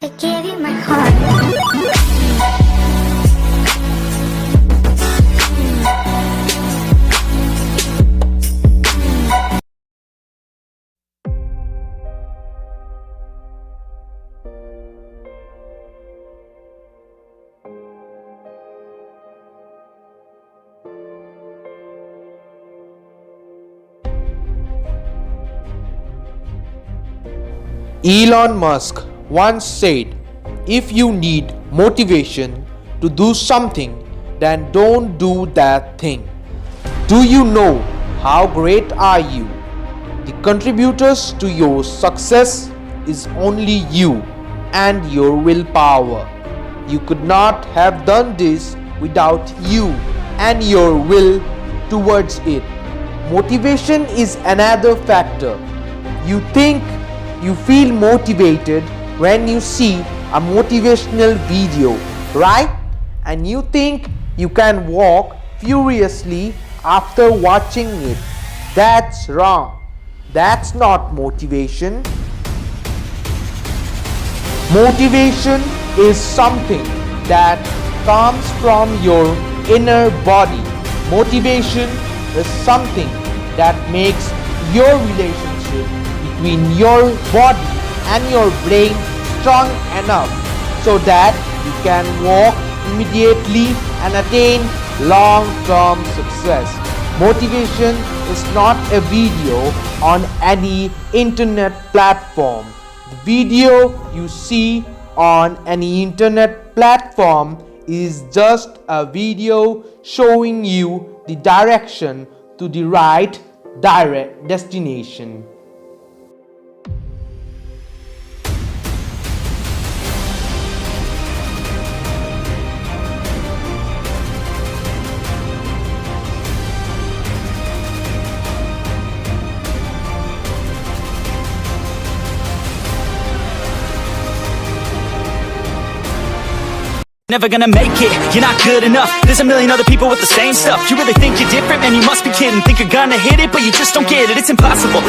I gave you my heart. Elon Musk once said, if you need motivation to do something, then don't do that thing. Do you know how great are you? The contributors to your success is only you and your willpower. You could not have done this without you and your will towards it. Motivation is another factor. You feel motivated when you see a motivational video, right? And you think you can walk furiously after watching it. That's wrong. That's not motivation. Motivation is something that comes from your inner body. Motivation is something that makes your relationship between your body and your brain strong enough so that you can walk immediately and attain long-term success. Motivation is not a video on any internet platform. The video you see on any internet platform is just a video showing you the direction to the right direct destination. Never gonna make it, you're not good enough. There's a million other people with the same stuff. You really think you're different? Man, you must be kidding. Think you're gonna hit it, but you just don't get it. It's impossible.